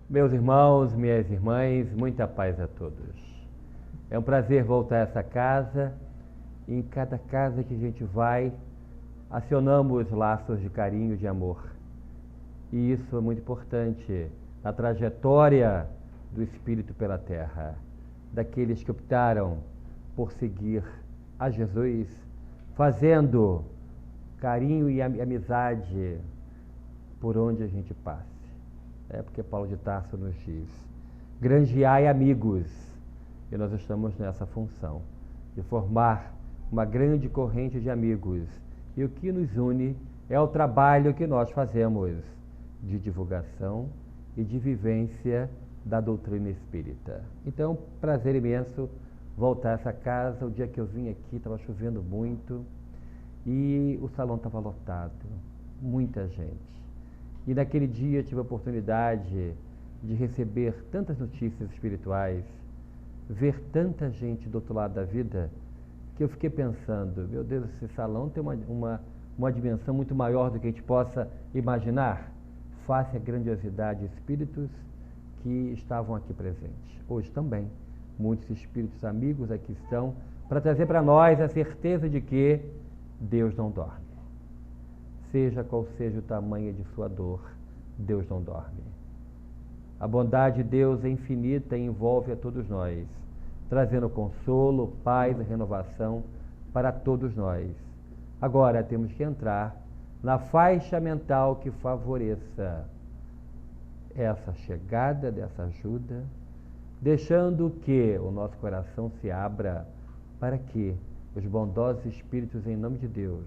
Meus irmãos, minhas irmãs, muita paz a todos. É um prazer voltar a essa casa. E em cada casa que a gente vai, acionamos laços de carinho, de amor. E isso é muito importante na trajetória do Espírito pela Terra, daqueles que optaram por seguir a Jesus, fazendo carinho e amizade por onde a gente passe. É porque Paulo de Tarso nos diz: granjeai amigos. E nós estamos nessa função de formar uma grande corrente de amigos. E o que nos une é o trabalho que nós fazemos de divulgação e de vivência da doutrina espírita. Então, prazer imenso voltar a essa casa. O dia que eu vim aqui estava chovendo muito e o salão estava lotado, muita gente. E naquele dia eu tive a oportunidade de receber tantas notícias espirituais, ver tanta gente do outro lado da vida, que eu fiquei pensando, meu Deus, esse salão tem uma dimensão muito maior do que a gente possa imaginar, face à grandiosidade de espíritos que estavam aqui presentes. Hoje também, muitos espíritos amigos aqui estão para trazer para nós a certeza de que Deus não dorme. Seja qual seja o tamanho de sua dor, Deus não dorme. A bondade de Deus é infinita e envolve a todos nós, trazendo consolo, paz e renovação para todos nós. Agora temos que entrar na faixa mental que favoreça essa chegada dessa ajuda, deixando que o nosso coração se abra para que os bondosos espíritos, em nome de Deus,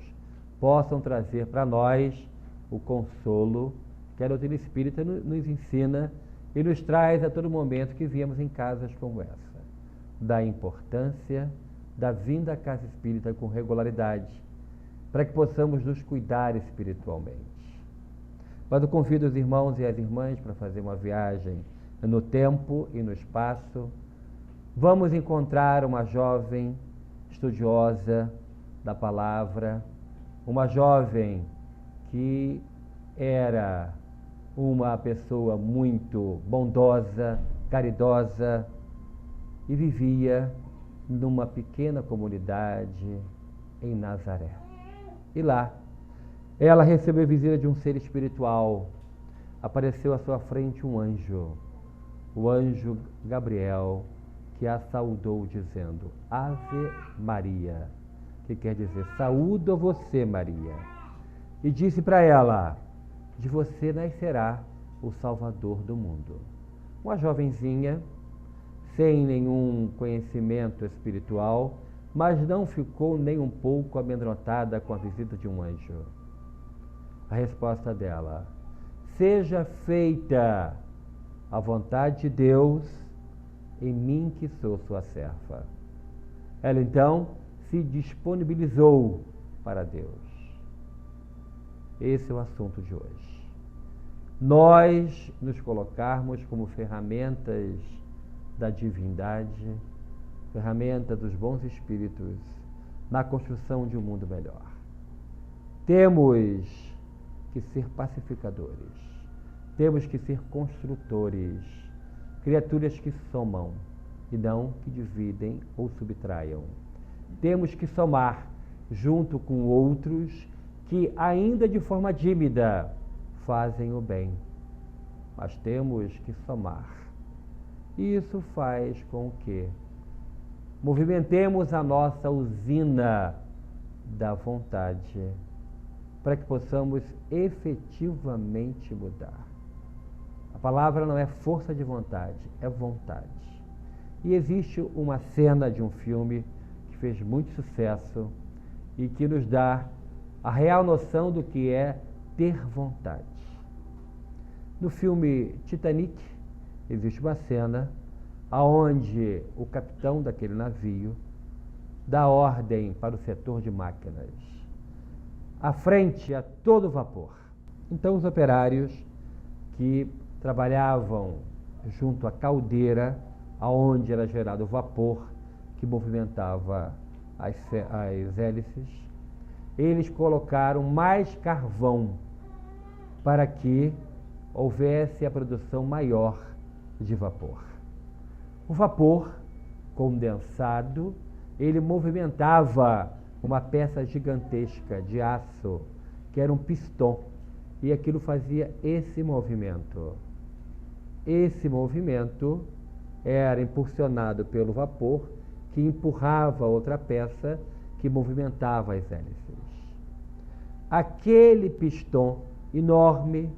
possam trazer para nós o consolo que a doutrina espírita nos ensina e nos traz a todo momento que viemos em casas como essa. Da importância da vinda à casa espírita com regularidade, para que possamos nos cuidar espiritualmente. Mas eu convido os irmãos e as irmãs para fazer uma viagem no tempo e no espaço. Vamos encontrar uma jovem estudiosa da palavra, uma jovem que era uma pessoa muito bondosa, caridosa e vivia numa pequena comunidade em Nazaré. E lá, ela recebeu a visita de um ser espiritual. Apareceu à sua frente um anjo, o anjo Gabriel, que a saudou dizendo: Ave Maria, que quer dizer, saúdo a você, Maria. E disse para ela: de você nascerá o Salvador do mundo. Uma jovenzinha, sem nenhum conhecimento espiritual, mas não ficou nem um pouco amedrontada com a visita de um anjo. A resposta dela: seja feita a vontade de Deus em mim que sou sua serva. Ela então se disponibilizou para Deus. Esse é o assunto de hoje. Nós nos colocarmos como ferramentas da divindade, ferramenta dos bons espíritos na construção de um mundo melhor. Temos que ser pacificadores, temos que ser construtores, criaturas que somam e não que dividem ou subtraiam. Temos que somar junto com outros que, ainda de forma tímida, fazem o bem. Mas temos que somar. E isso faz com que movimentemos a nossa usina da vontade para que possamos efetivamente mudar. A palavra não é força de vontade, é vontade. E existe uma cena de um filme que fez muito sucesso e que nos dá a real noção do que é ter vontade. No filme Titanic, existe uma cena onde o capitão daquele navio dá ordem para o setor de máquinas, à frente a todo vapor. Então os operários que trabalhavam junto à caldeira, aonde era gerado o vapor que movimentava as hélices, eles colocaram mais carvão para que houvesse a produção maior de vapor. O vapor condensado, ele movimentava uma peça gigantesca de aço, que era um pistão, e aquilo fazia esse movimento. Esse movimento era impulsionado pelo vapor, que empurrava outra peça que movimentava as hélices. Aquele pistão enorme,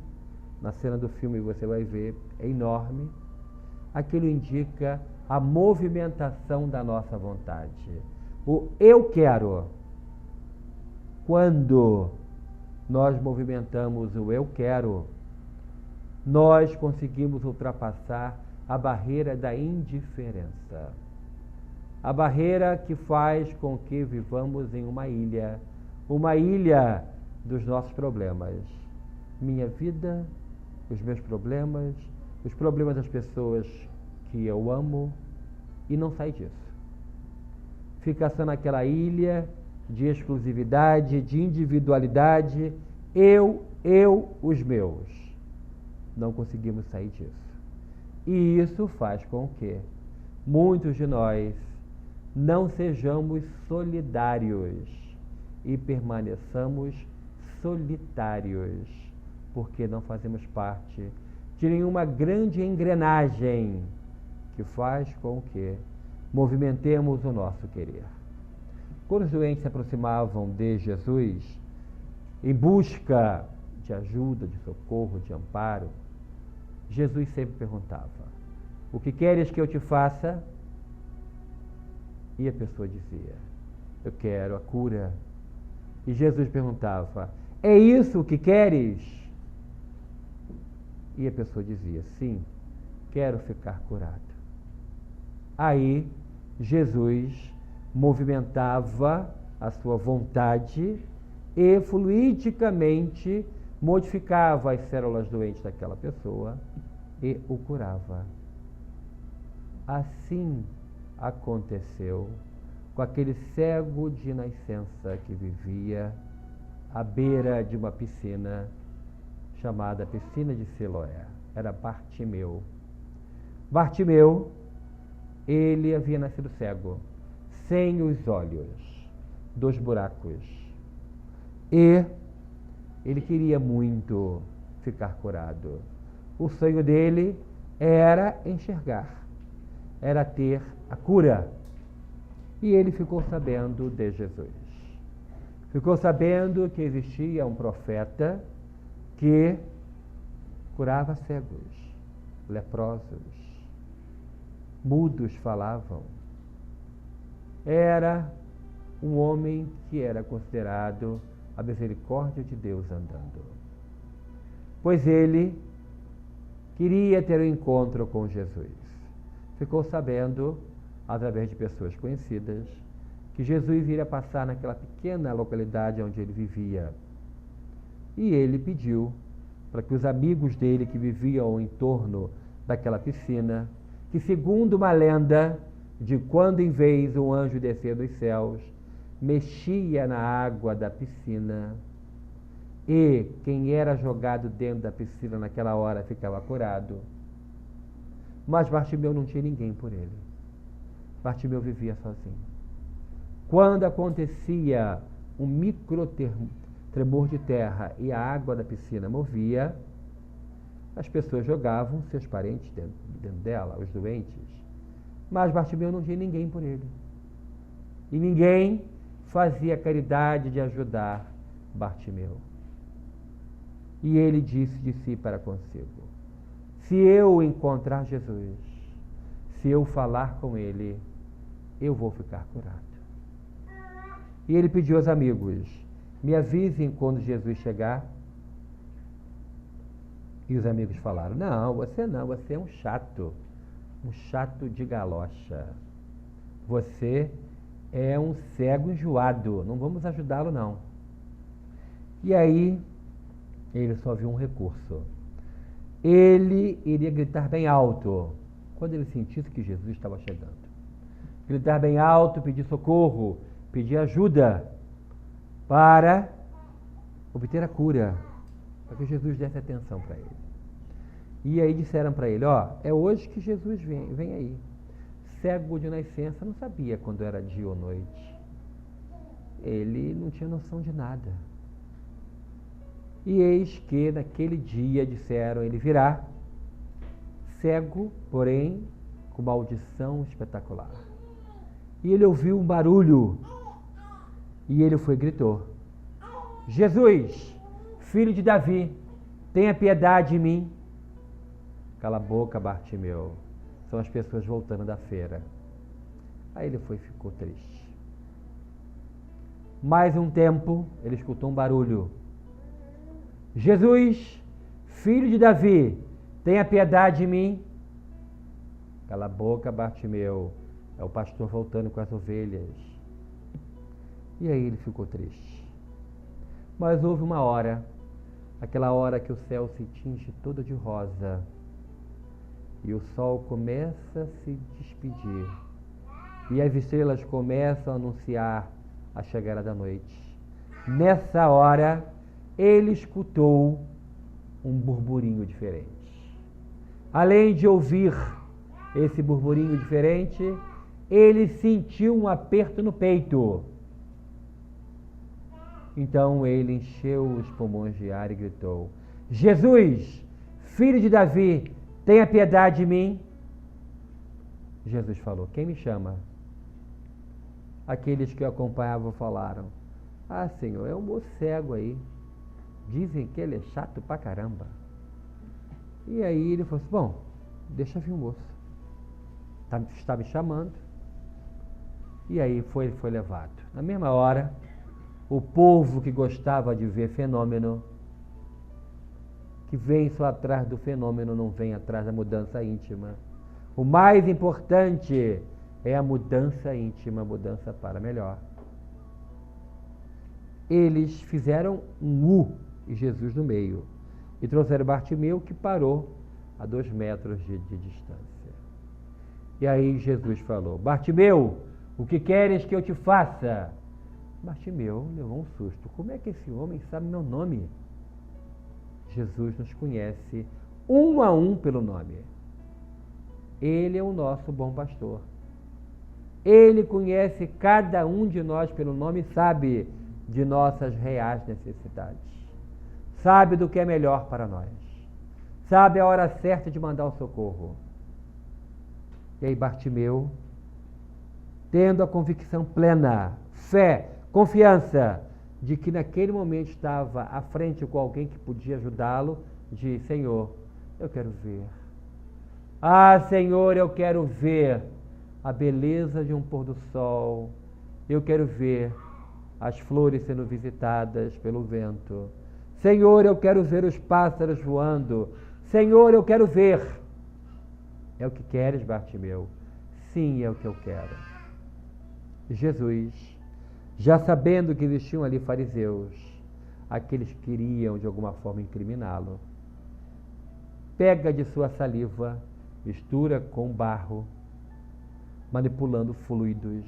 na cena do filme você vai ver, é enorme, aquilo indica a movimentação da nossa vontade. O eu quero. Quando nós movimentamos o eu quero, nós conseguimos ultrapassar a barreira da indiferença. A barreira que faz com que vivamos em uma ilha dos nossos problemas. Minha vida, os meus problemas, os problemas das pessoas que eu amo, e não sai disso. Fica só naquela ilha de exclusividade, de individualidade, eu, os meus. Não conseguimos sair disso. E isso faz com que muitos de nós não sejamos solidários e permaneçamos solitários, porque não fazemos parte de nenhuma grande engrenagem que faz com que movimentemos o nosso querer. Quando os doentes se aproximavam de Jesus em busca de ajuda, de socorro, de amparo, Jesus sempre perguntava: o que queres que eu te faça? E a pessoa dizia: eu quero a cura. E Jesus perguntava: é isso o que queres? E a pessoa dizia: sim, quero ficar curado. Aí Jesus movimentava a sua vontade e fluidicamente modificava as células doentes daquela pessoa e o curava. Assim aconteceu com aquele cego de nascença que vivia à beira de uma piscina chamada Piscina de Siloé. Era Bartimeu. Bartimeu, ele havia nascido cego, sem os olhos, 2 buracos. E ele queria muito ficar curado. O sonho dele era enxergar, era ter a cura. E ele ficou sabendo de Jesus. Ficou sabendo que existia um profeta que curava cegos, leprosos, mudos falavam. Era um homem que era considerado a misericórdia de Deus andando. Pois ele queria ter um encontro com Jesus. Ficou sabendo, através de pessoas conhecidas, que Jesus iria passar naquela pequena localidade onde ele vivia. E ele pediu para que os amigos dele que viviam em torno daquela piscina, que segundo uma lenda, de quando em vez um anjo descia dos céus, mexia na água da piscina, e quem era jogado dentro da piscina naquela hora ficava curado. Mas Bartimeu não tinha ninguém por ele. Bartimeu vivia sozinho. Quando acontecia um micro tremor de terra e a água da piscina movia, as pessoas jogavam seus parentes dentro dela, os doentes. Mas Bartimeu não tinha ninguém por ele. E ninguém fazia caridade de ajudar Bartimeu. E ele disse de si para consigo: se eu encontrar Jesus, se eu falar com ele, eu vou ficar curado. E ele pediu aos amigos: me avisem quando Jesus chegar. E os amigos falaram: não, você é um chato de galocha. Você é um cego enjoado, não vamos ajudá-lo não. E aí, ele só viu um recurso. Ele iria gritar bem alto, quando ele sentisse que Jesus estava chegando. Gritar bem alto, pedir socorro, pedir ajuda, para obter a cura, para que Jesus desse atenção para ele. E aí disseram para ele, é hoje que Jesus vem aí. Cego de nascença, não sabia quando era dia ou noite. Ele não tinha noção de nada. E eis que naquele dia disseram, ele virá, cego, porém, com uma audição espetacular. E ele ouviu um barulho, e ele foi e gritou, Jesus, filho de Davi, tenha piedade de mim. Cala a boca, Bartimeu. São as pessoas voltando da feira. Aí ele foi e ficou triste. Mais um tempo, ele escutou um barulho. Jesus, filho de Davi, tenha piedade de mim. Cala a boca, Bartimeu. É o pastor voltando com as ovelhas. E aí ele ficou triste. Mas houve uma hora, aquela hora que o céu se tinge todo de rosa e o sol começa a se despedir e as estrelas começam a anunciar a chegada da noite. Nessa hora, ele escutou um burburinho diferente. Além de ouvir esse burburinho diferente, ele sentiu um aperto no peito. Então ele encheu os pulmões de ar e gritou, Jesus, filho de Davi, tenha piedade de mim. Jesus falou, quem me chama? Aqueles que o acompanhavam falaram, Senhor, é um moço cego aí. Dizem que ele é chato pra caramba. E aí ele falou assim, bom, deixa vir o moço. Está me chamando. E aí foi levado. Na mesma hora, o povo que gostava de ver fenômeno, que vem só atrás do fenômeno, não vem atrás da mudança íntima. O mais importante é a mudança íntima, a mudança para melhor. Eles fizeram um U e Jesus no meio. E trouxeram Bartimeu, que parou a 2 metros de distância. E aí Jesus falou, Bartimeu, o que queres que eu te faça? Bartimeu levou um susto. Como é que esse homem sabe meu nome? Jesus nos conhece um a um pelo nome. Ele é o nosso bom pastor. Ele conhece cada um de nós pelo nome e sabe de nossas reais necessidades. Sabe do que é melhor para nós. Sabe a hora certa de mandar o socorro. E aí Bartimeu, tendo a convicção plena, fé, confiança, de que naquele momento estava à frente com alguém que podia ajudá-lo, disse, Senhor, eu quero ver. Senhor, eu quero ver a beleza de um pôr do sol. Eu quero ver as flores sendo visitadas pelo vento. Senhor, eu quero ver os pássaros voando. Senhor, eu quero ver. É o que queres, Bartimeu? Sim, é o que eu quero. Jesus, já sabendo que existiam ali fariseus, aqueles que queriam de alguma forma incriminá-lo, pega de sua saliva, mistura com barro, manipulando fluidos,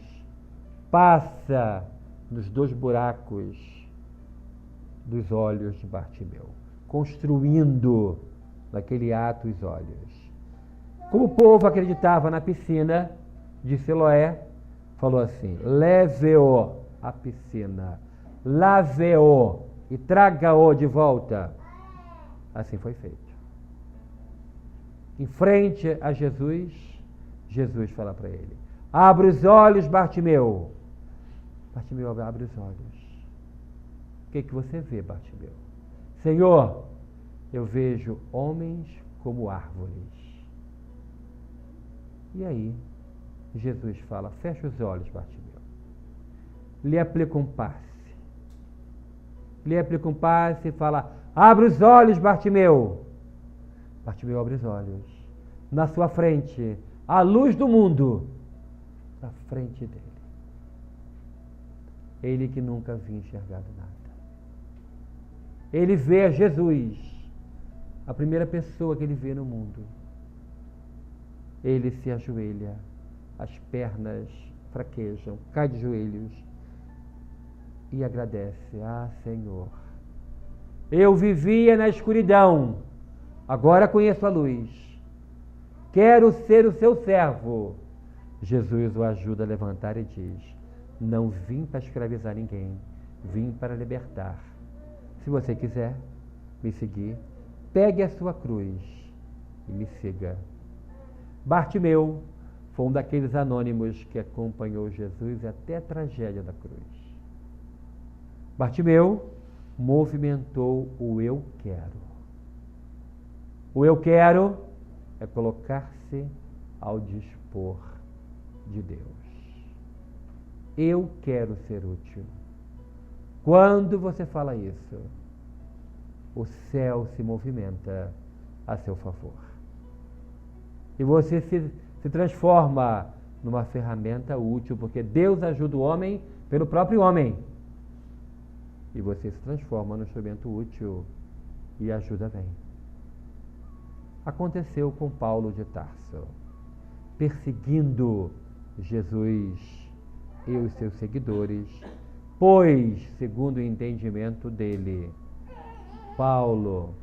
passa nos 2 buracos dos olhos de Bartimeu, construindo naquele ato os olhos. Como o povo acreditava na piscina de Siloé, falou assim, leve-o à piscina, lave-o e traga-o de volta. Assim foi feito. Em frente a Jesus, Jesus fala para ele, abre os olhos, Bartimeu. Bartimeu abre os olhos. O que você vê, Bartimeu? Senhor, eu vejo homens como árvores. E aí, Jesus fala, fecha os olhos, Bartimeu. Lhe aplica um passe. Lhe aplica um passe e fala, abre os olhos, Bartimeu. Bartimeu abre os olhos. Na sua frente, a luz do mundo, na frente dele. Ele que nunca havia enxergado nada. Ele vê a Jesus, a primeira pessoa que ele vê no mundo. Ele se ajoelha, as pernas fraquejam, cai de joelhos e agradece. Senhor, eu vivia na escuridão, Agora conheço a luz. Quero ser o seu servo. Jesus o ajuda a levantar e diz: não vim para escravizar ninguém, vim para libertar. Se você quiser me seguir, pegue a sua cruz e me siga. Bartimeu foi um daqueles anônimos que acompanhou Jesus até a tragédia da cruz. Bartimeu movimentou o eu quero. O eu quero é colocar-se ao dispor de Deus. Eu quero ser útil. Quando você fala isso, o céu se movimenta a seu favor. E você se transforma numa ferramenta útil, porque Deus ajuda o homem pelo próprio homem. E você se transforma num instrumento útil e ajuda vem. Aconteceu com Paulo de Tarso, perseguindo Jesus e os seus seguidores, pois, segundo o entendimento dele, Paulo,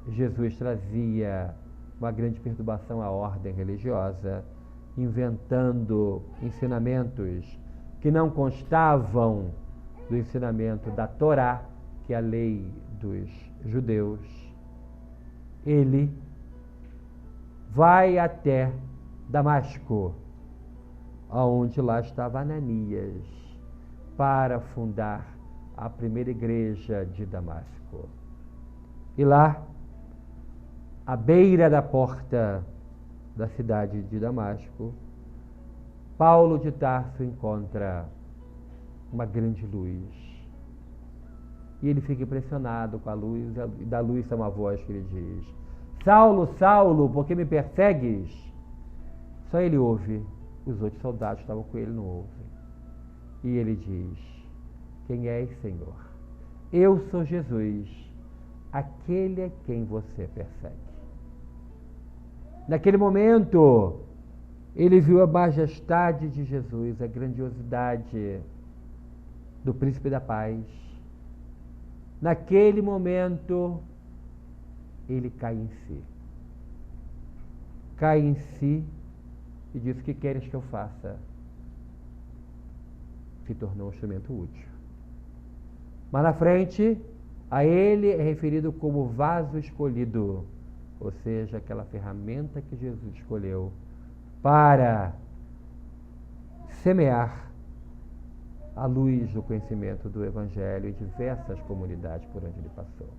Jesus trazia uma grande perturbação à ordem religiosa, inventando ensinamentos que não constavam do ensinamento da Torá, que é a lei dos judeus. Ele vai até Damasco, aonde lá estava Ananias, para fundar a primeira igreja de Damasco. E lá, à beira da porta da cidade de Damasco, Paulo de Tarso encontra uma grande luz. E ele fica impressionado com a luz, e da luz sai uma voz que lhe diz: Saulo, Saulo, por que me persegues? Só ele ouve, os outros soldados que estavam com ele não ouvem. E ele diz: quem és, Senhor? Eu sou Jesus, aquele a quem você persegue. Naquele momento, ele viu a majestade de Jesus, a grandiosidade do príncipe da paz. Naquele momento, ele cai em si. Cai em si e diz: o que queres que eu faça? Se tornou um instrumento útil. Mas na frente, a ele é referido como vaso escolhido, ou seja, aquela ferramenta que Jesus escolheu para semear a luz do conhecimento do Evangelho em diversas comunidades por onde ele passou.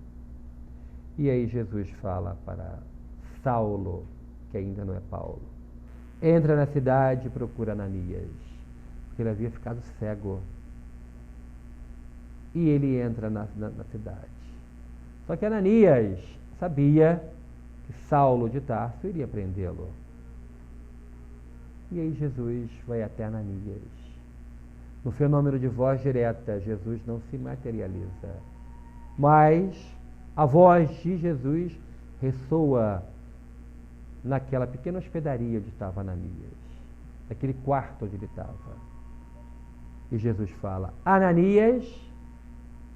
E aí Jesus fala para Saulo, que ainda não é Paulo: entra na cidade e procura Ananias, porque ele havia ficado cego. E ele entra na cidade. Só que Ananias sabia que Saulo de Tarso iria prendê-lo. E aí Jesus vai até Ananias. No fenômeno de voz direta, Jesus não se materializa, mas a voz de Jesus ressoa naquela pequena hospedaria onde estava Ananias, naquele quarto onde ele estava. E Jesus fala: Ananias,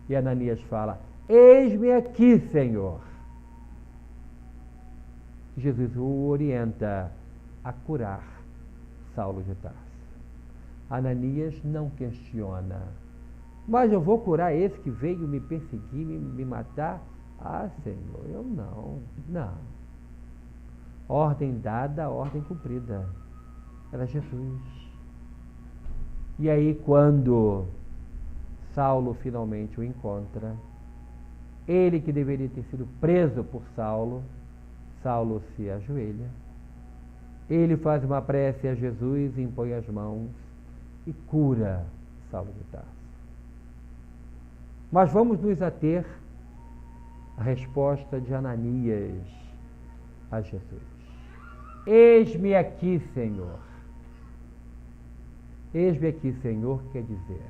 e Ananias fala: eis-me aqui, Senhor. E Jesus o orienta a curar Saulo de Tarso. Ananias não questiona: mas eu vou curar esse que veio me perseguir, me matar? Ah, Senhor, eu não. Ordem dada, ordem cumprida. Era Jesus. E aí, quando Saulo finalmente o encontra, ele que deveria ter sido preso por Saulo, Saulo se ajoelha, ele faz uma prece a Jesus, impõe as mãos e cura Saulo de Tarso. Mas vamos nos ater à resposta de Ananias a Jesus: eis-me aqui, Senhor. Eis-me aqui, Senhor, quer dizer,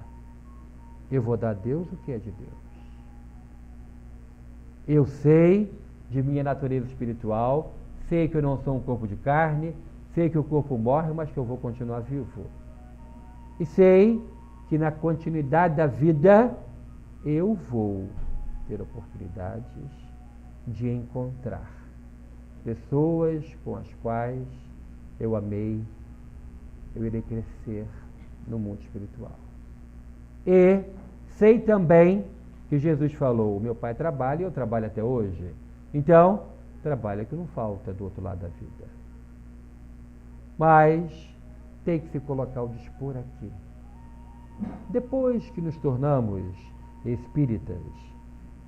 eu vou dar a Deus o que é de Deus. Eu sei de minha natureza espiritual, sei que eu não sou um corpo de carne, sei que o corpo morre, mas que eu vou continuar vivo. E sei que na continuidade da vida eu vou ter oportunidades de encontrar pessoas com as quais eu amei, eu irei crescer no mundo espiritual. E sei também que Jesus falou, meu Pai trabalha e eu trabalho até hoje. Então, trabalha que não falta do outro lado da vida. Mas tem que se colocar o dispor aqui. Depois que nos tornamos espíritas,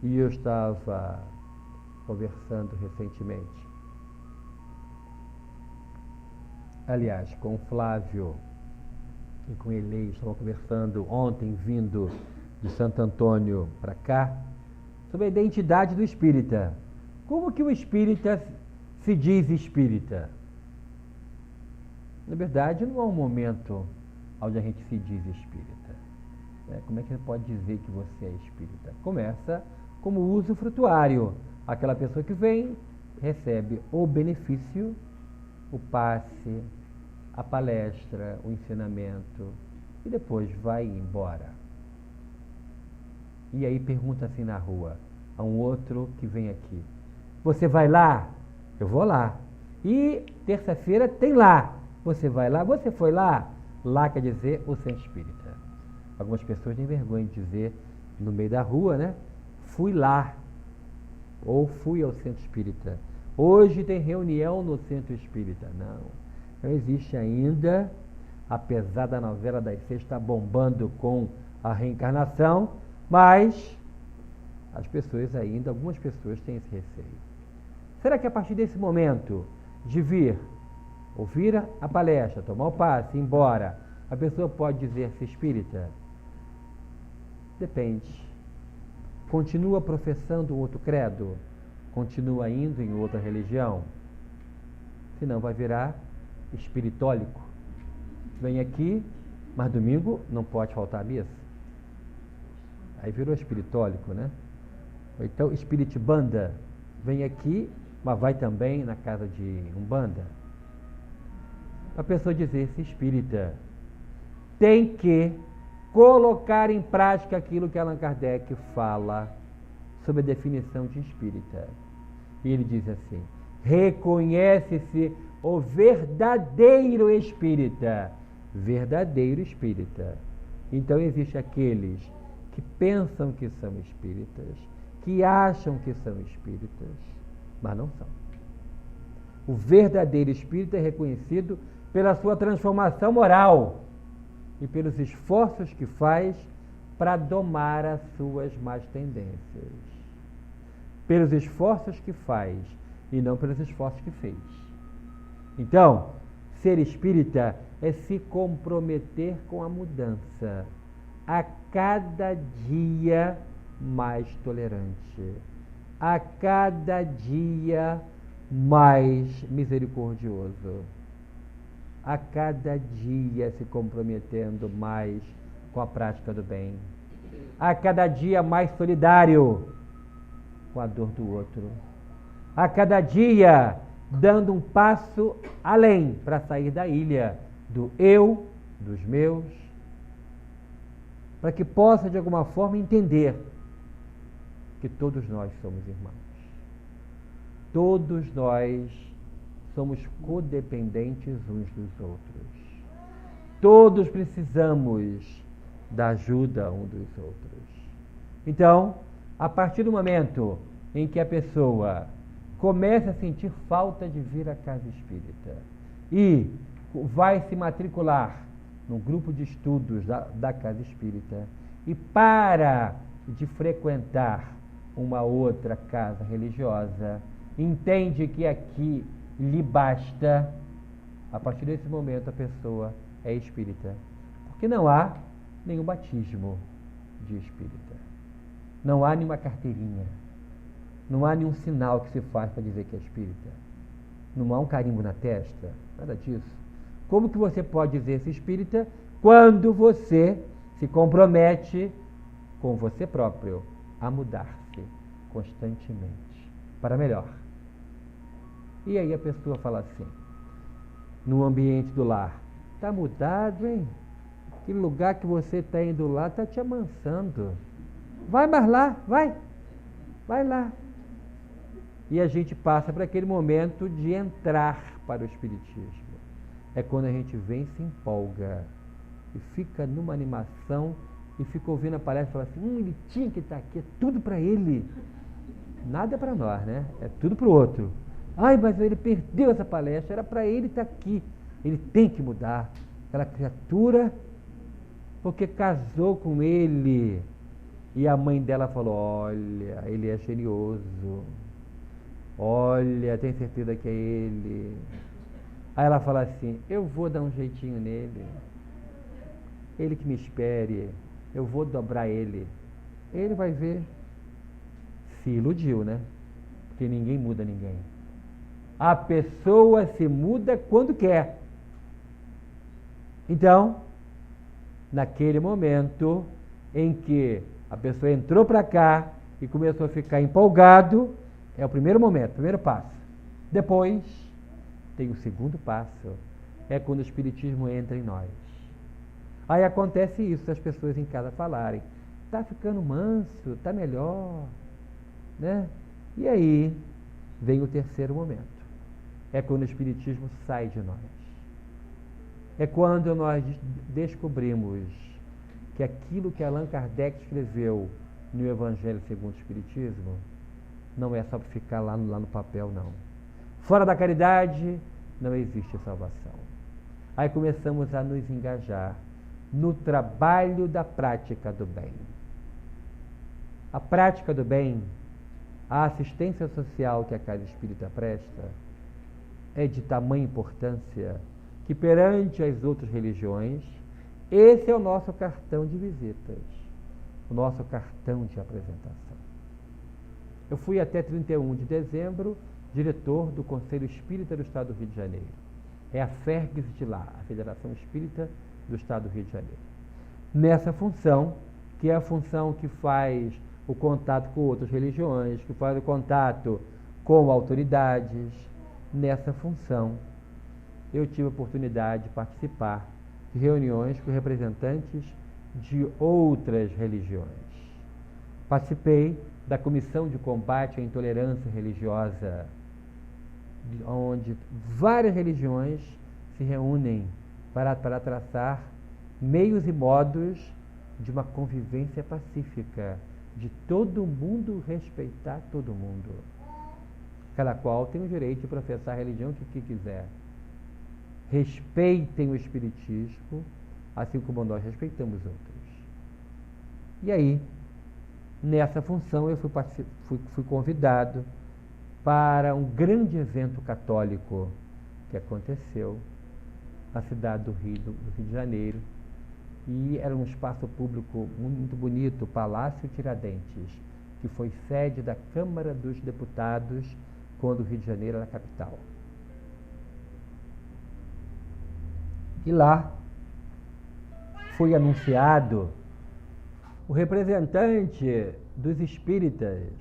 e eu estava conversando recentemente, aliás, com o Flávio e com ele, estava conversando ontem, vindo de Santo Antônio para cá, sobre a identidade do espírita. Como que o espírita se diz espírita? Na verdade, não há um momento onde a gente se diz espírita. Como é que você pode dizer que você é espírita? Começa como uso frutuário. Aquela pessoa que vem, recebe o benefício, o passe, a palestra, o ensinamento, e depois vai embora. E aí pergunta assim na rua, a um outro que vem aqui, você vai lá? Eu vou lá. E terça-feira tem lá. Você vai lá? Você foi lá? Lá quer dizer o centro espírita. Algumas pessoas têm vergonha de dizer no meio da rua, né? Fui lá. Ou fui ao centro espírita. Hoje tem reunião no centro espírita. Não existe ainda, apesar da novela das 6 estar bombando com a reencarnação, mas as pessoas ainda, algumas pessoas têm esse receio. Será que a partir desse momento de vir, ouvir a palestra, tomar o passe, ir embora, a pessoa pode dizer-se espírita? Depende. Continua professando um outro credo? Continua indo em outra religião? Senão vai virar espiritólico. Vem aqui, mas domingo não pode faltar a missa. Aí virou espiritólico, né? Ou então espiritibanda. Vem aqui, mas vai também na casa de umbanda. A pessoa dizer-se espírita tem que colocar em prática aquilo que Allan Kardec fala sobre a definição de espírita. E ele diz assim, reconhece-se o verdadeiro espírita. Verdadeiro espírita. Então existem aqueles que pensam que são espíritas, que acham que são espíritas, mas não são. O verdadeiro espírita é reconhecido pela sua transformação moral e pelos esforços que faz para domar as suas más tendências. Pelos esforços que faz e não pelos esforços que fez. Então, ser espírita é se comprometer com a mudança, a cada dia mais tolerante, a cada dia mais misericordioso, a cada dia se comprometendo mais com a prática do bem, a cada dia mais solidário com a dor do outro, a cada dia dando um passo além para sair da ilha do eu, dos meus, para que possa de alguma forma entender que todos nós somos irmãos. Todos nós somos codependentes uns dos outros. Todos precisamos da ajuda um dos outros. Então, a partir do momento em que a pessoa começa a sentir falta de vir à casa espírita e vai se matricular num grupo de estudos da casa espírita e para de frequentar uma outra casa religiosa, entende que aqui lhe basta, a partir desse momento a pessoa é espírita. Porque não há nenhum batismo de espírita. Não há nenhuma carteirinha. Não há nenhum sinal que se faz para dizer que é espírita. Não há um carimbo na testa, nada disso. Como que você pode dizer-se espírita quando você se compromete com você próprio a mudar-se constantemente para melhor? E aí a pessoa fala assim, no ambiente do lar, está mudado, hein? Aquele lugar que você está indo lá está te amansando. Vai mais lá, vai lá. e a gente passa para aquele momento de entrar para o Espiritismo. É quando a gente vem e se empolga, e fica numa animação, e fica ouvindo a palestra e fala assim, ele tinha que estar aqui, é tudo para ele. Nada é para nós, né? É tudo para o outro. Ai, mas ele perdeu essa palestra, era para ele estar aqui. Ele tem que mudar. Aquela criatura, porque casou com ele. E a mãe dela falou, olha, ele é genioso. Olha, tem certeza que é ele. Aí ela fala assim, eu vou dar um jeitinho nele. Ele que me espere, eu vou dobrar ele. Ele vai ver. Se iludiu, né? Porque ninguém muda ninguém. A pessoa se muda quando quer. Então, naquele momento em que a pessoa entrou para cá e começou a ficar empolgado, é o primeiro momento, o primeiro passo. Depois, tem o segundo passo, é quando o Espiritismo entra em nós. Aí acontece isso, as pessoas em casa falarem, está ficando manso, está melhor, né? E aí vem o terceiro momento. É quando o Espiritismo sai de nós. É quando nós descobrimos que aquilo que Allan Kardec escreveu no Evangelho segundo o Espiritismo não é só para ficar lá no papel, não. Fora da caridade não existe salvação. Aí começamos a nos engajar no trabalho da prática do bem. A prática do bem, a assistência social que a Casa Espírita presta, é de tamanha importância que perante as outras religiões, esse é o nosso cartão de visitas, o nosso cartão de apresentação. Eu fui até 31 de dezembro diretor do Conselho Espírita do Estado do Rio de Janeiro. É a FERGS de lá, a Federação Espírita do Estado do Rio de Janeiro. Nessa função, que é a função que faz o contato com outras religiões, que faz o contato com autoridades, nessa função eu tive a oportunidade de participar de reuniões com representantes de outras religiões. Participei da Comissão de Combate à Intolerância Religiosa, onde várias religiões se reúnem para traçar meios e modos de uma convivência pacífica, de todo mundo respeitar todo mundo. Cada qual tem o direito de professar a religião que quiser. Respeitem o Espiritismo, assim como nós respeitamos outros. E aí, nessa função, eu fui convidado para um grande evento católico que aconteceu na cidade do Rio de Janeiro. E era um espaço público muito bonito, o Palácio Tiradentes, que foi sede da Câmara dos Deputados quando o Rio de Janeiro era a capital. E lá foi anunciado o representante dos espíritas,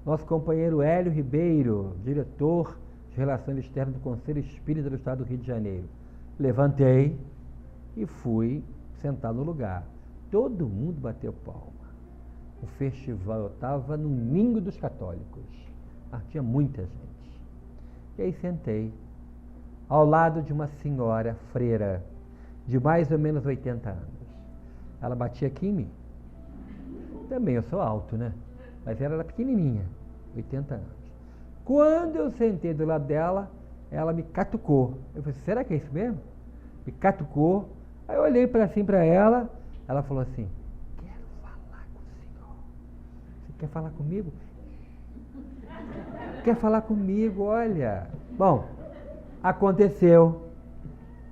nosso companheiro Hélio Ribeiro, diretor de Relações Externas do Conselho Espírita do Estado do Rio de Janeiro. Levantei e fui sentar no lugar. Todo mundo bateu palma. O festival, eu estava no ninho dos católicos. Tinha muita gente. E aí sentei ao lado de uma senhora freira de mais ou menos 80 anos. Ela batia aqui em mim. Também eu sou alto, né? Mas ela era pequenininha, 80 anos. Quando eu sentei do lado dela, ela me catucou. Eu falei, será que é isso mesmo? Me catucou. Aí eu olhei para ela, ela falou assim, quero falar com o senhor. Você quer falar comigo? Quer falar comigo, olha. Bom, aconteceu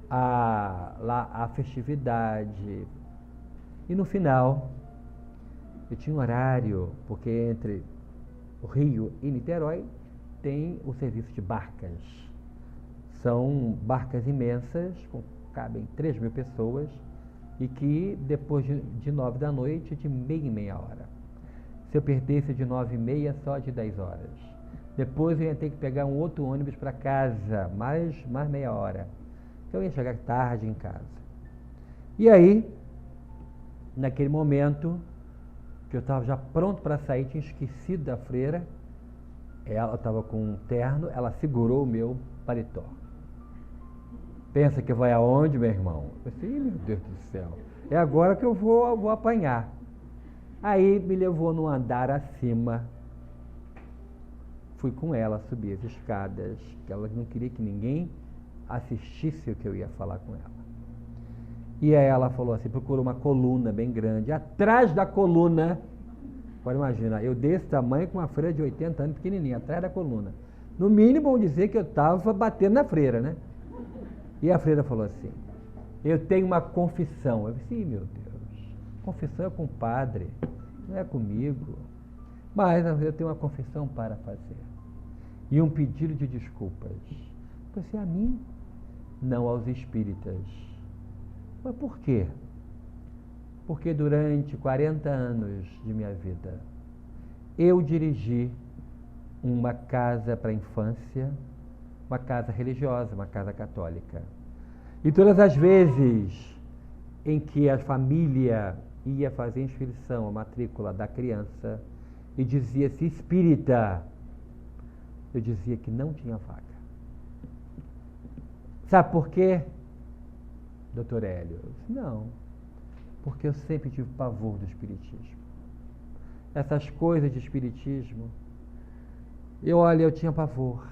a festividade. E no final, eu tinha um horário, porque entre o Rio e Niterói tem o serviço de barcas. São barcas imensas, cabem 3.000 pessoas, e que depois de 9 da noite, de meia em meia hora. Se eu perdesse de 9h30, só de 10 horas. Depois eu ia ter que pegar um outro ônibus para casa, mais meia hora. Então eu ia chegar tarde em casa. E aí, naquele momento, que eu estava já pronto para sair, tinha esquecido da freira, Ela estava com um terno, ela segurou o meu paletó. Pensa que vai aonde, meu irmão? Eu falei, meu Deus do céu, é agora que eu vou apanhar. Aí me levou num andar acima. Fui com ela subir as escadas, que ela não queria que ninguém assistisse o que eu ia falar com ela. E aí ela falou assim, procurou uma coluna bem grande. Atrás da coluna, pode imaginar, eu desse tamanho com uma freira de 80 anos, pequenininha, atrás da coluna. No mínimo, vão dizer que eu estava batendo na freira, né? E a freira falou assim, eu tenho uma confissão. Eu disse, meu Deus, confissão é com o padre, não é comigo. Mas eu tenho uma confissão para fazer. E um pedido de desculpas. Eu disse, a mim? Não, aos espíritas. Mas por quê? Porque durante 40 anos de minha vida, eu dirigi uma casa para a infância, uma casa religiosa, uma casa católica. E todas as vezes em que a família ia fazer inscrição, a matrícula da criança, e dizia-se espírita, eu dizia que não tinha vaga. Sabe por quê, doutor Hélio? Eu disse, não, porque eu sempre tive pavor do espiritismo. Essas coisas de espiritismo, eu tinha pavor.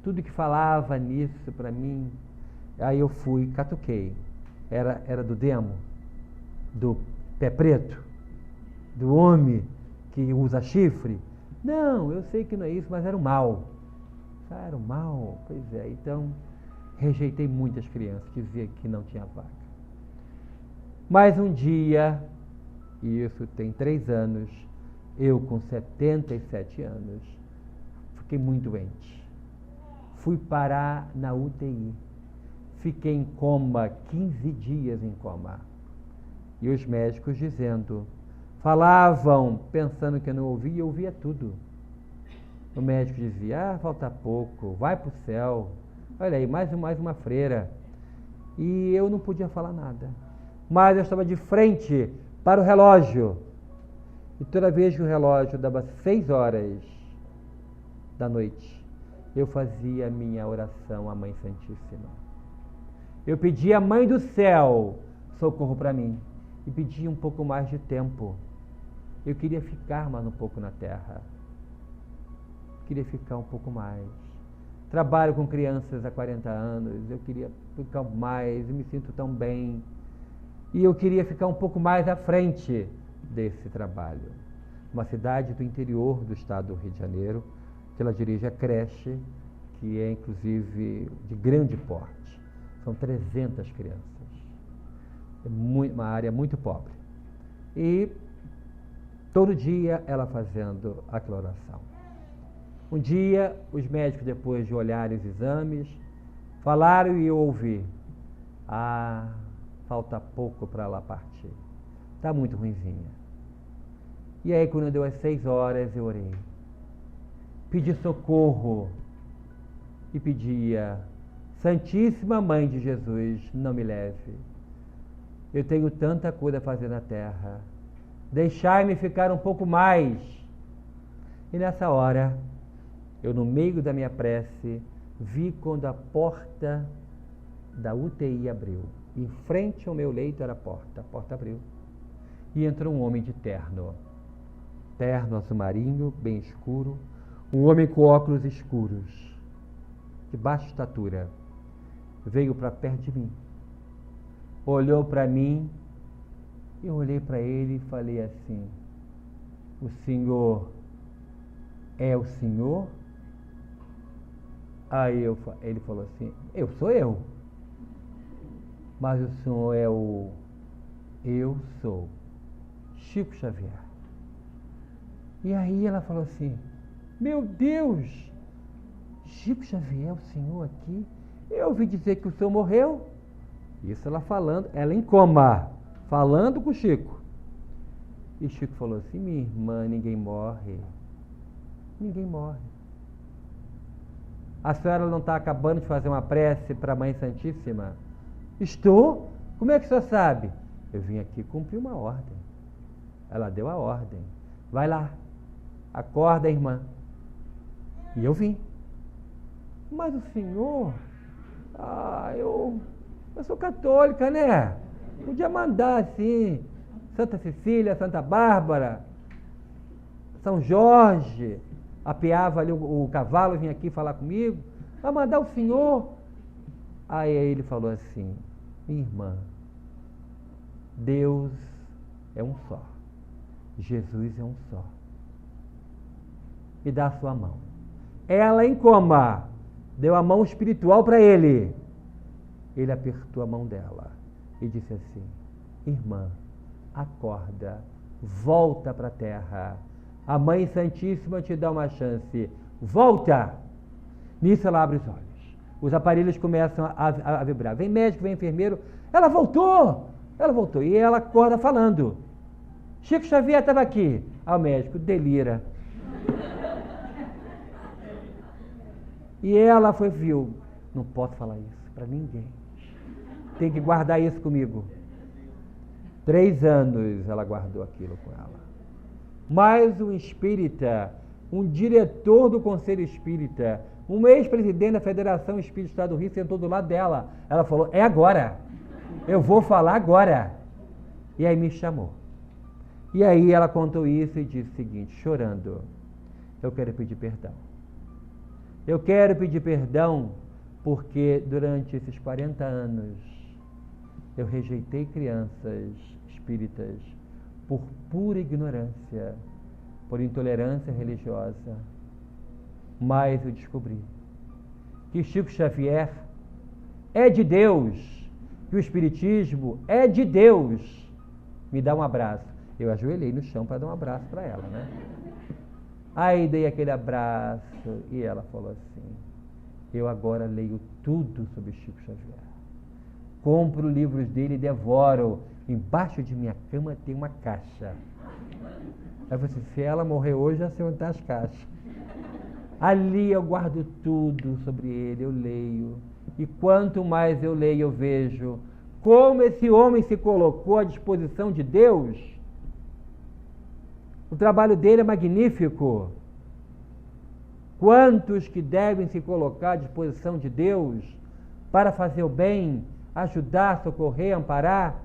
Tudo que falava nisso para mim, aí eu fui, catuquei. Era do demo, do pé preto, do homem que usa chifre. Não, eu sei que não é isso, mas era o mal. Ah, era o mal? Pois é, então rejeitei muitas crianças que diziam que não tinha vaga. Mas um dia, e isso tem 3 anos, eu com 77 anos, fiquei muito doente. Fui parar na UTI. Fiquei em coma, 15 dias em coma. E os médicos dizendo, falavam, pensando que eu não ouvia, eu ouvia tudo. O médico dizia, falta pouco, vai para o céu. Olha aí, mais uma freira. E eu não podia falar nada. Mas eu estava de frente para o relógio. E toda vez que o relógio dava 6 horas da noite, eu fazia a minha oração à Mãe Santíssima. Eu pedia à Mãe do Céu socorro para mim. E pedia um pouco mais de tempo. Eu queria ficar mais um pouco na Terra. Queria ficar um pouco mais. Trabalho com crianças há 40 anos. Eu queria ficar mais. Eu me sinto tão bem. E eu queria ficar um pouco mais à frente desse trabalho. Uma cidade do interior do estado do Rio de Janeiro, que ela dirige a creche, que é inclusive de grande porte. São 300 crianças. É uma área muito pobre. E todo dia ela fazendo aquela oração. Um dia, os médicos, depois de olharem os exames, falaram e eu ouvi. Falta pouco para ela partir. Está muito ruinzinha. E aí, quando deu as 6 horas, eu orei. Pedi socorro. E pedia, Santíssima Mãe de Jesus, não me leve. Eu tenho tanta coisa a fazer na terra. Deixai-me ficar um pouco mais. E nessa hora, eu no meio da minha prece, vi quando a porta da UTI abriu. Em frente ao meu leito era a porta abriu. E entrou um homem de terno azul marinho, bem escuro, um homem com óculos escuros, de baixa estatura, veio para perto de mim, olhou para mim, eu olhei para ele e falei assim, o senhor é o senhor? Aí ele falou assim, eu sou eu. Mas o senhor é o... Eu sou Chico Xavier. E aí ela falou assim, meu Deus, Chico Xavier, o senhor aqui? Eu ouvi dizer que o senhor morreu. Isso ela falando, ela em coma, falando com o Chico. E Chico falou assim, minha irmã, ninguém morre. Ninguém morre. A senhora não está acabando de fazer uma prece para a Mãe Santíssima? Estou? Como é que a senhora sabe? Eu vim aqui cumprir uma ordem. Ela deu a ordem. Vai lá, acorda, irmã. E eu vim. Mas o senhor, eu sou católica, né? Podia mandar assim, Santa Cecília, Santa Bárbara, São Jorge, apeava ali o cavalo, vinha aqui falar comigo, vai mandar o senhor. Aí ele falou assim, minha irmã, Deus é um só, Jesus é um só. E dá a sua mão. Ela em coma, deu a mão espiritual para ele. Ele apertou a mão dela e disse assim, irmã, acorda, volta para a terra. A Mãe Santíssima te dá uma chance. Volta! Nisso ela abre os olhos. Os aparelhos começam a vibrar. Vem médico, vem enfermeiro. Ela voltou! Ela voltou. E ela acorda falando. Chico Xavier estava aqui. Ao médico, delira. E ela viu. Não posso falar isso para ninguém. Tem que guardar isso comigo. 3 anos ela guardou aquilo com ela. Mas um espírita, um diretor do Conselho Espírita, um ex-presidente da Federação Espírita do Estado do Rio sentou do lado dela. Ela falou, é agora. Eu vou falar agora. E aí me chamou. E aí ela contou isso e disse o seguinte, chorando, eu quero pedir perdão. Eu quero pedir perdão porque durante esses 40 anos eu rejeitei crianças espíritas por pura ignorância, por intolerância religiosa. Mas eu descobri que Chico Xavier é de Deus, que o Espiritismo é de Deus. Me dá um abraço. Eu ajoelhei no chão para dar um abraço para ela, né? Aí dei aquele abraço e ela falou assim, eu agora leio tudo sobre Chico Xavier. Compro livros dele e devoro. Embaixo de minha cama tem uma caixa. Aí você, se ela morrer hoje, já sei onde estão as caixas. Ali eu guardo tudo sobre ele, eu leio. E quanto mais eu leio, eu vejo como esse homem se colocou à disposição de Deus. O trabalho dele é magnífico. Quantos que devem se colocar à disposição de Deus para fazer o bem, ajudar, socorrer, amparar?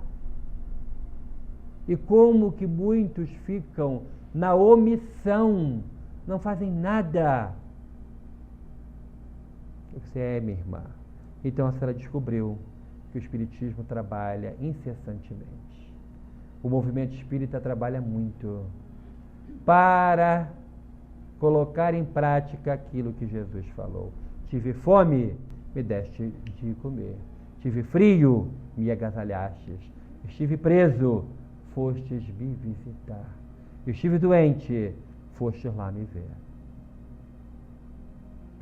E como que muitos ficam na omissão, não fazem nada. Você é, minha irmã. Então a senhora descobriu que o Espiritismo trabalha incessantemente. O movimento espírita trabalha muito para colocar em prática aquilo que Jesus falou. Tive fome, me deste de comer. Tive frio, me agasalhastes. Estive preso, fostes me visitar. Estive doente, fostes lá me ver.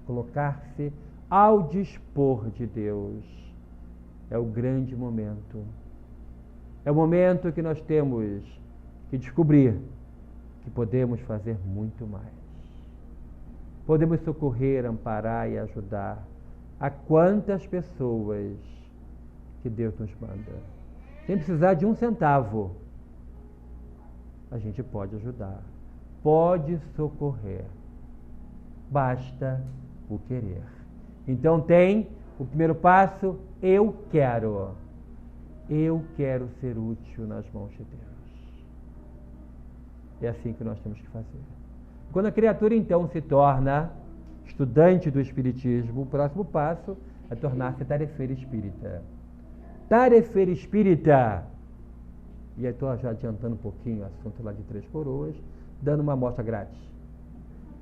Colocar-se ao dispor de Deus é o grande momento. É o momento que nós temos que descobrir que podemos fazer muito mais. Podemos socorrer, amparar e ajudar a quantas pessoas que Deus nos manda. Sem precisar de 1 centavo, a gente pode ajudar, pode socorrer. Basta o querer. Então tem o primeiro passo, eu quero. Eu quero ser útil nas mãos de Deus. É assim que nós temos que fazer. Quando a criatura então se torna estudante do Espiritismo, o próximo passo é tornar-se tarefeira espírita. Tarefeira espírita, e aí estou já adiantando um pouquinho o assunto lá de Três Coroas, dando uma amostra grátis.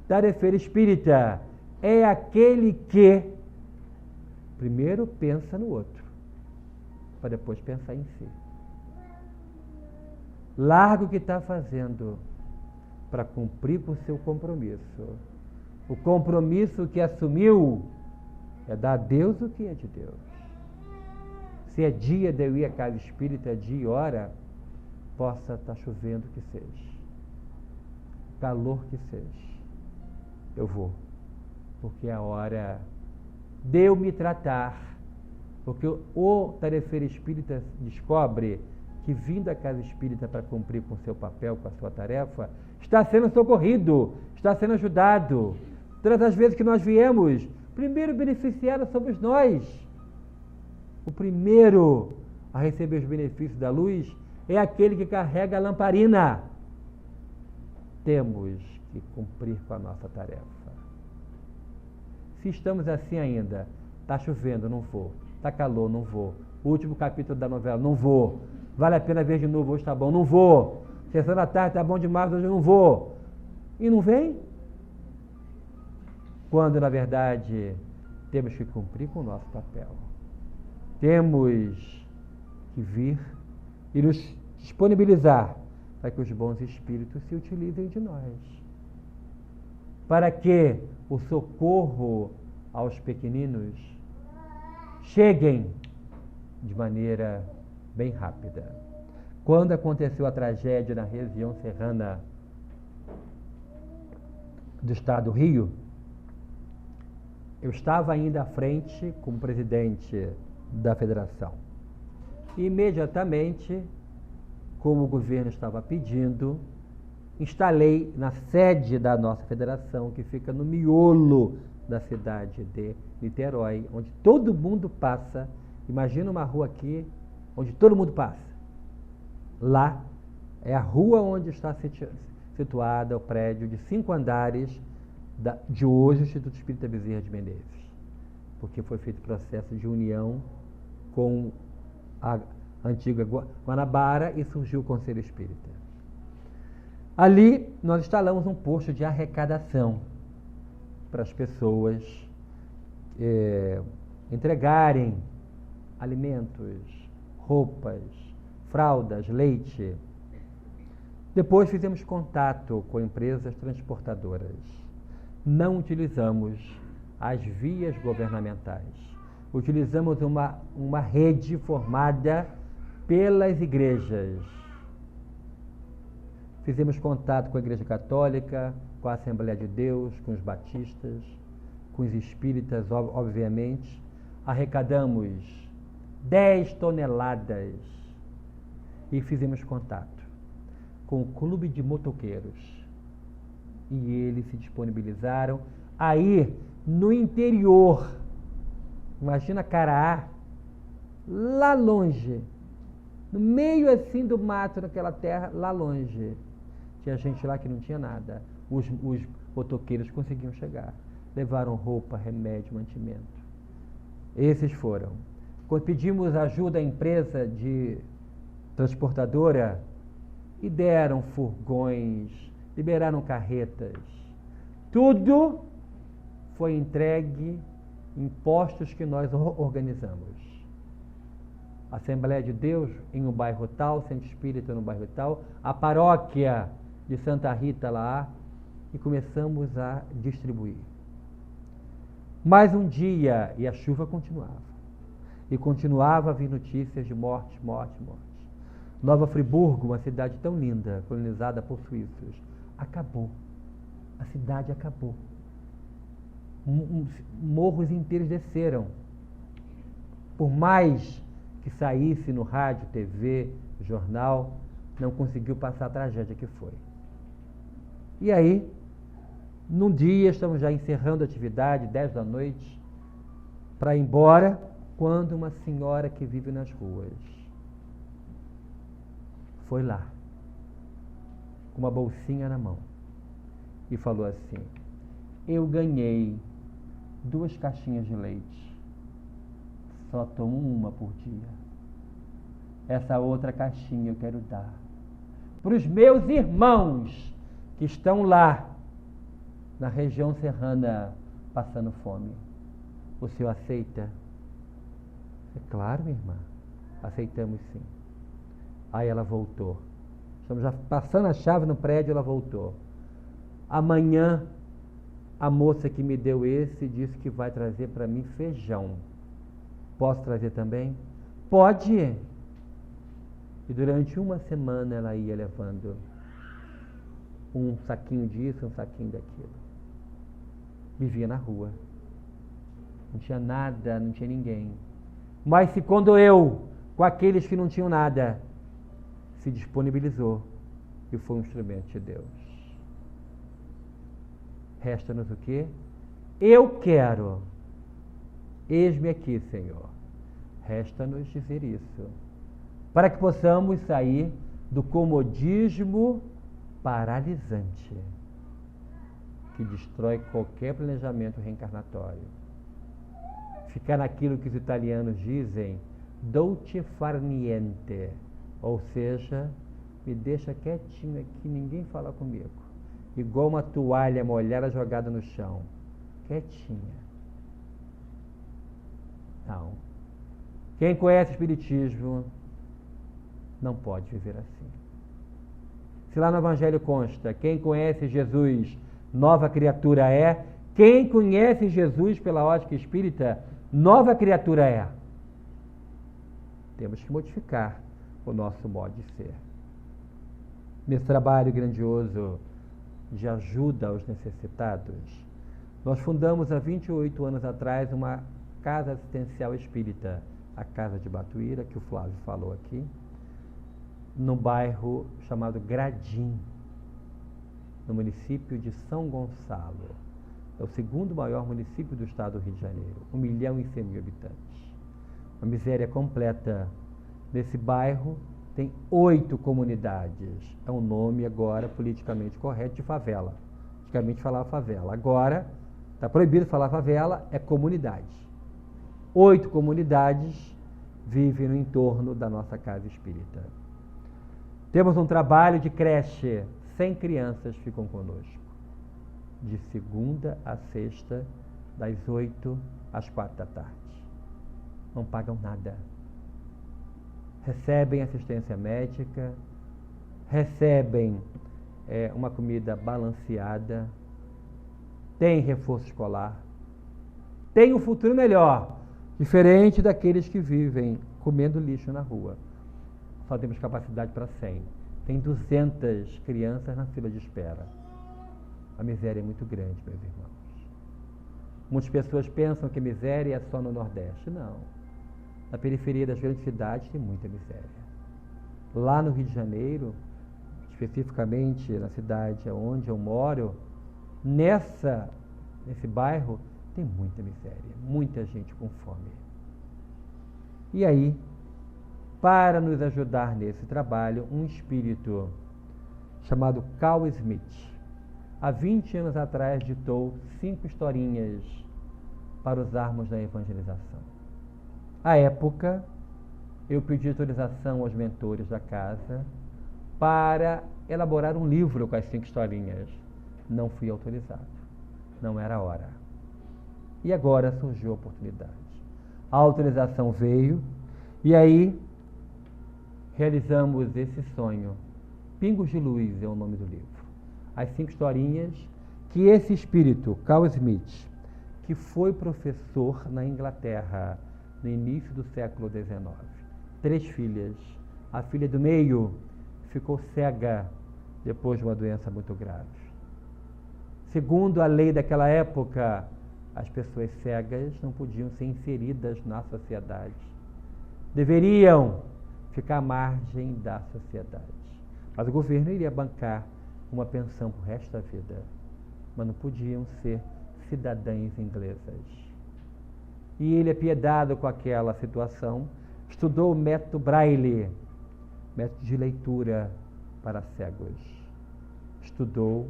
Tarefeira espírita é aquele que primeiro pensa no outro, para depois pensar em si. Larga o que está fazendo para cumprir com o seu compromisso. O compromisso que assumiu é dar a Deus o que é de Deus. Se é dia de eu ir à casa espírita, é dia e hora, possa estar chovendo que seja, calor que seja, eu vou, porque é a hora de eu me tratar, porque o tarefeiro espírita descobre que vindo à casa espírita para cumprir com o seu papel, com a sua tarefa, está sendo socorrido, está sendo ajudado. Todas as vezes que nós viemos, primeiro beneficiados somos nós. O primeiro a receber os benefícios da luz é aquele que carrega a lamparina. Temos que cumprir com a nossa tarefa. Se estamos assim ainda, está chovendo, não vou. Está calor, não vou. O último capítulo da novela, não vou. Vale a pena ver de novo, hoje está bom, não vou. Sessão da tarde está bom demais, hoje eu não vou. E não vem? Quando, na verdade, temos que cumprir com o nosso papel. Temos que vir e nos disponibilizar para que os bons espíritos se utilizem de nós. Para que o socorro aos pequeninos cheguem de maneira bem rápida. Quando aconteceu a tragédia na região serrana do estado do Rio, eu estava ainda à frente como presidente da federação. E imediatamente, como o governo estava pedindo, instalei na sede da nossa federação, que fica no miolo da cidade de Niterói, onde todo mundo passa. Imagina uma rua aqui, onde todo mundo passa. Lá é a rua onde está situada o prédio de 5 andares de hoje o Instituto Espírita Bezerra de Menezes, porque foi feito processo de união com a antiga Guanabara e surgiu o Conselho Espírita. Ali nós instalamos um posto de arrecadação para as pessoas entregarem alimentos, roupas, fraldas, leite. Depois fizemos contato com empresas transportadoras. Não utilizamos as vias governamentais. Utilizamos uma rede formada pelas igrejas. Fizemos contato com a Igreja Católica, com a Assembleia de Deus, com os batistas, com os espíritas, obviamente. Arrecadamos 10 toneladas e fizemos contato com o Clube de Motoqueiros. E eles se disponibilizaram a ir no interior. Imagina Caraá, lá longe, no meio assim do mato, naquela terra, lá longe. Tinha gente lá que não tinha nada. Os motoqueiros conseguiam chegar. Levaram roupa, remédio, mantimento. Esses foram. Quando pedimos ajuda à empresa de transportadora, e deram furgões, liberaram carretas. Tudo foi entregue em postos que nós organizamos. Assembleia de Deus em um bairro tal, Centro Espírita no bairro tal, a paróquia de Santa Rita lá, e começamos a distribuir. Mais um dia, e a chuva continuava. E continuava a vir notícias de morte, morte, morte. Nova Friburgo, uma cidade tão linda, colonizada por suíços, acabou. A cidade acabou. Morros inteiros desceram. Por mais que saísse no rádio, TV, jornal, não conseguiu passar a tragédia que foi. E aí, num dia, estamos já encerrando a atividade, 10 da noite, para ir embora, quando uma senhora que vive nas ruas foi lá, com uma bolsinha na mão, e falou assim: eu ganhei 2 caixinhas de leite, só tomo uma por dia. Essa outra caixinha eu quero dar para os meus irmãos que estão lá na região serrana passando fome. O senhor aceita? É claro, minha irmã, aceitamos sim. Aí ela voltou. Estamos já passando a chave no prédio, ela voltou. Amanhã, a moça que me deu esse disse que vai trazer para mim feijão. Posso trazer também? Pode. E durante uma semana ela ia levando um saquinho disso, um saquinho daquilo. Vivia na rua. Não tinha nada, não tinha ninguém. Mas se quando eu, com aqueles que não tinham nada, se disponibilizou e foi um instrumento de Deus. Resta-nos o quê? Eu quero. Eis-me aqui, Senhor. Resta-nos dizer isso, para que possamos sair do comodismo paralisante que destrói qualquer planejamento reencarnatório. Ficar naquilo que os italianos dizem dolce far niente, ou seja, me deixa quietinho aqui, ninguém fala comigo, igual uma toalha molhada jogada no chão, quietinha. Não. Quem conhece o Espiritismo não pode viver assim. Se lá no Evangelho consta, quem conhece Jesus, nova criatura é. Quem conhece Jesus pela ótica espírita, nova criatura é. Temos que modificar o nosso modo de ser. Nesse trabalho grandioso de ajuda aos necessitados, nós fundamos há 28 anos atrás uma casa assistencial espírita, a Casa de Batuíra, que o Flávio falou aqui, num bairro chamado Gradim, no município de São Gonçalo. É o segundo maior município do estado do Rio de Janeiro, 1.100.000 habitantes. Uma miséria completa. Nesse bairro tem 8 comunidades. É um nome agora politicamente correto de favela. Antigamente falava favela. Agora está proibido falar favela, é comunidade. 8 comunidades vivem no entorno da nossa casa espírita. Temos um trabalho de creche. 100 crianças ficam conosco, de segunda a sexta, das 8 às 4 da tarde. Não pagam nada. Recebem assistência médica, recebem uma comida balanceada, têm reforço escolar, têm um futuro melhor, diferente daqueles que vivem comendo lixo na rua. Só temos capacidade para 100. Tem 200 crianças na fila de espera. A miséria é muito grande, meus irmãos. Muitas pessoas pensam que a miséria é só no Nordeste. Não. Na periferia das grandes cidades tem muita miséria. Lá no Rio de Janeiro, especificamente na cidade onde eu moro, nesse bairro, tem muita miséria, muita gente com fome. E aí, para nos ajudar nesse trabalho, um espírito chamado Carl Smith, há 20 anos atrás, ditou 5 historinhas para usarmos na evangelização. À época, eu pedi autorização aos mentores da casa para elaborar um livro com as 5 historinhas. Não fui autorizado. Não era a hora. E agora surgiu a oportunidade. A autorização veio e aí realizamos esse sonho. Pingos de Luz é o nome do livro. As 5 historinhas que esse espírito, Carl Smith, que foi professor na Inglaterra no início do século XIX, 3 filhas. A filha do meio ficou cega depois de uma doença muito grave. Segundo a lei daquela época, as pessoas cegas não podiam ser inseridas na sociedade. Deveriam ficar à margem da sociedade. Mas o governo iria bancar uma pensão para o resto da vida. Mas não podiam ser cidadãs inglesas. E ele, apiedado com aquela situação, estudou o método Braille, método de leitura para cegos. Estudou,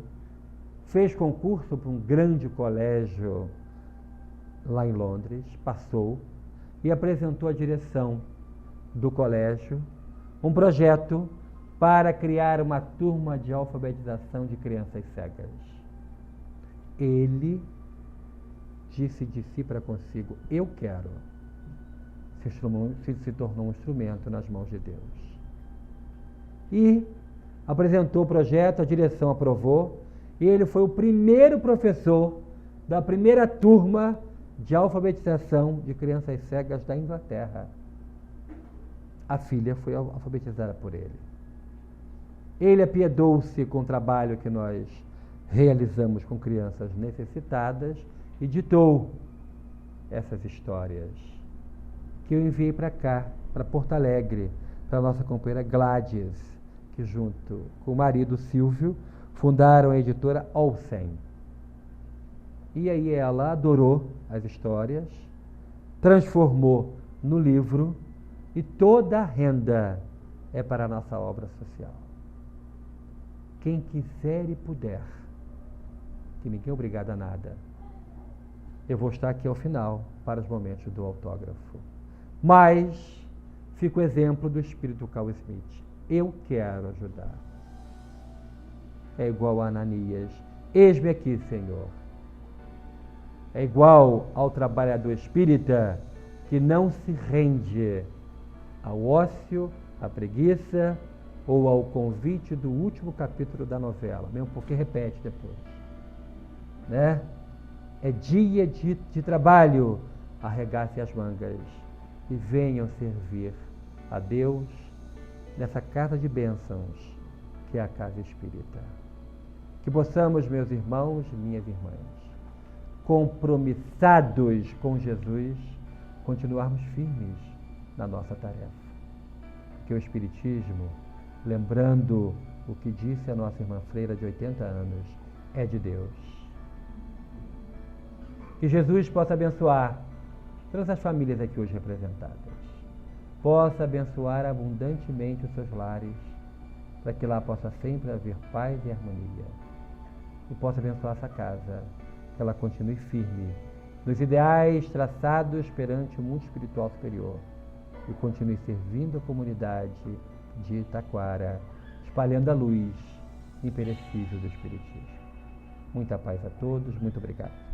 fez concurso para um grande colégio lá em Londres, passou e apresentou à direção do colégio um projeto para criar uma turma de alfabetização de crianças cegas. Ele disse de si para consigo: eu quero. Se tornou um instrumento nas mãos de Deus. E apresentou o projeto, a direção aprovou, e ele foi o primeiro professor da primeira turma de alfabetização de crianças cegas da Inglaterra. A filha foi alfabetizada por ele. Ele apiedou-se com o trabalho que nós realizamos com crianças necessitadas e ditou essas histórias que eu enviei para cá, para Porto Alegre, para a nossa companheira Gladys, que junto com o marido Silvio fundaram a editora Olsen. E aí ela adorou as histórias, transformou no livro e toda a renda é para a nossa obra social. Quem quiser e puder, que ninguém é obrigado a nada, eu vou estar aqui ao final para os momentos do autógrafo. Mas fica o exemplo do espírito Carl Smith. Eu quero ajudar. É igual a Ananias. Eis-me aqui, Senhor. É igual ao trabalhador espírita que não se rende ao ócio, à preguiça ou ao convite do último capítulo da novela, mesmo porque repete depois. Né? É dia de trabalho, arregace as mangas e venham servir a Deus nessa casa de bênçãos que é a casa espírita. Que possamos, meus irmãos e minhas irmãs, compromissados com Jesus, continuarmos firmes na nossa tarefa. Que o Espiritismo, lembrando o que disse a nossa irmã Freira de 80 anos, é de Deus. Que Jesus possa abençoar todas as famílias aqui hoje representadas. Possa abençoar abundantemente os seus lares, para que lá possa sempre haver paz e harmonia. E possa abençoar essa casa, que ela continue firme nos ideais traçados perante o mundo espiritual superior e continue servindo a comunidade de Itaquara, espalhando a luz imperecível do Espiritismo. Muita paz a todos, muito obrigado.